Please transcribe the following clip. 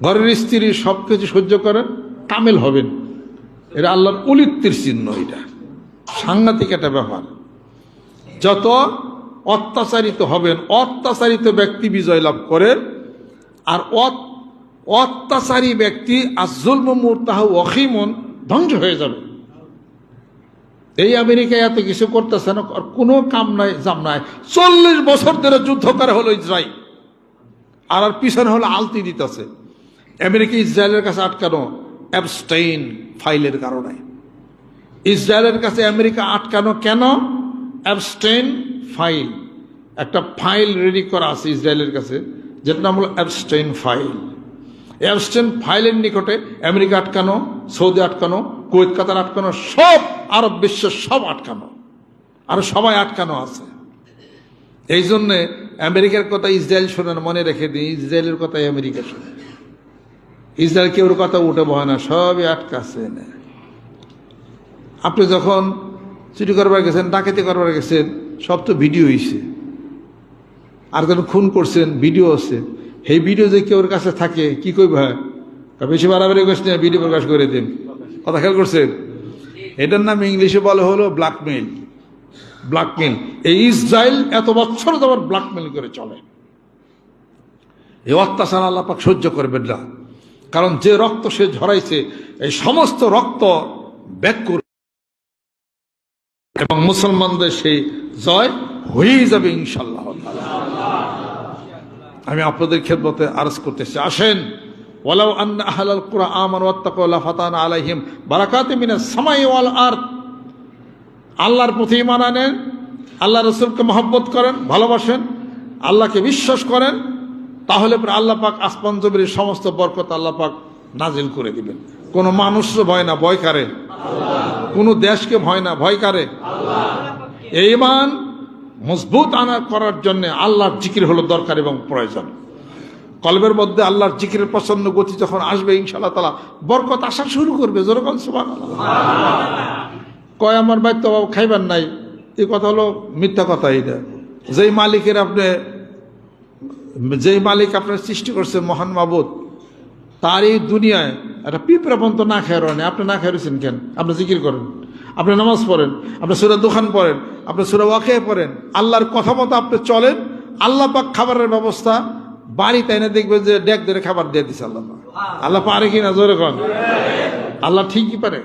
ঘরের স্ত্রী সব কিছু সহ্য করেন, কামেল হবেন। এটা আল্লাহর অলিত্বের চিহ্ন। এটা সাংঘাতিক একটা ব্যাপার। যত অত্যাচারিত হবেন, অত্যাচারিত ব্যক্তি বিজয় লাভ করে, আর অত্যাচারী ব্যক্তি আজুলম মুরতাহু ওয়াখিমন ধ্বংস হয়ে যাবে। এই আমেরিকা এত কিছু করতেছে না, আর কোনো কাম নাই, জাম নাই। 40 বছর ধরে যুদ্ধ করে হলো ইসরায়েল, আর পিছনে হলো আলতি দিতেছে। আমেরিকা ইসরায়েলের কাছে আটকানো অ্যাবস্টেইন ফাইলের কারণে। ইসরায়েলের কাছে আমেরিকা আটকানো কেন? অ্যাবস্টেইন ফাইল, একটা ফাইল রেডি করা আছে ইসরায়েলের কাছে, যেটার নাম হলো অ্যাবস্টেইন ফাইল। অ্যাবস্টেইন ফাইলের নিকটে আমেরিকা আটকানো, সৌদি আটকানো, কুয়েত কাতার আটকানো, সব আরব বিশ্বের সব আটকানো, আর সবাই আটকানো আছে। এই জন্যে আমেরিকার কথা ইসরায়েল শোনেন, মনে রেখে দিন, ইসরায়েলের কথাই আমেরিকা শোনে। ইসরায়েল কেউর কথা উঠে বয় না, সবই আটকাছে। আপনি যখন চুরি করবার গেছেন, ডাকাতি করবার গেছেন, সব তো ভিডিও হয়েছে। আর যখন খুন করছেন, ভিডিও আছে। সেই ভিডিও যে কেউর কাছে থাকে, কি কই ভাই বেশি বাড়াবাড়ি করছেন, ভিডিও প্রকাশ করে দিন। কথা খেয়াল করছেন? এটার নাম ইংলিশে বলে হলো ব্ল্যাকমেইল। ব্ল্যাকমেইল। এই ইসরায়েল এত বছর তোমার ব্ল্যাকমেইল করে চলে। এই অত্যাচার আল্লাহ পাক সহ্য করবেন না, কারণ যে রক্ত সে ঝরাইছে, এই সমস্ত রক্ত ব্যাক করবে এবং মুসলমানদের সেই জয় হয়েই যাবে ইনশাআল্লাহ। আমি আপনাদের খেদমতে আরজ করতেছি, আসেন, ওয়ালাউ আন্না আহলাল কুরআন আমানু ওয়াত্তাকু লাফাতানা আলাইহিম বারাকাতিম মিনাস সামাই ওয়াল আরদ। আল্লাহর প্রতি ঈমান আনেন, আল্লাহ রাসূলকে মহব্বত করেন, ভালোবাসেন, আল্লাহকে বিশ্বাস করেন, তাহলে পরে আল্লাহ পাক আসমান জমিনের সমস্ত বরকত আল্লাহ পাক নাজিল করে দিবেন। কোনো মানুষকে ভয় না, ভয় কারে? কোনো দেশকে ভয় না, ভয় কারে? এই ঈমান মজবুত করার জন্য আল্লাহর জিকির হলো দরকার এবং প্রয়োজন। কলবের মধ্যে আল্লাহর জিকিরের প্রচন্ড গতি যখন আসবে, ইনশাআল্লাহ তাআলা বরকত আসা শুরু করবে। জোরে বলেন সুবহানাল্লাহ। কয় আমার ভাই তো খাইবার নাই, এই কথা হলো মিথ্যা কথা। এটা যেই মালিক আপনার সৃষ্টি করছে, মহান মাবুদ, তার এই দুনিয়ায় একটা পিঁপড়া পর্যন্ত না খেয়ে রয়েছে। আপনি না খেয়ে রয়েছেন কেন? আপনি জিকির করেন, আপনি নামাজ পড়েন, আপনি সূরা দুখান পড়েন, আপনি সূরা ওয়াকিয়া পড়েন, আল্লাহর কথা মতো আপনি চলেন, আল্লাহ পাক খাবারের ব্যবস্থা বাড়িতে এনে দেখবেন যে ডেক ধরে খাবার দিয়ে দিচ্ছে আল্লাহ পাক। আল্লাহ পারে কিনা? জোরে কন। আল্লাহ ঠিকই পারে।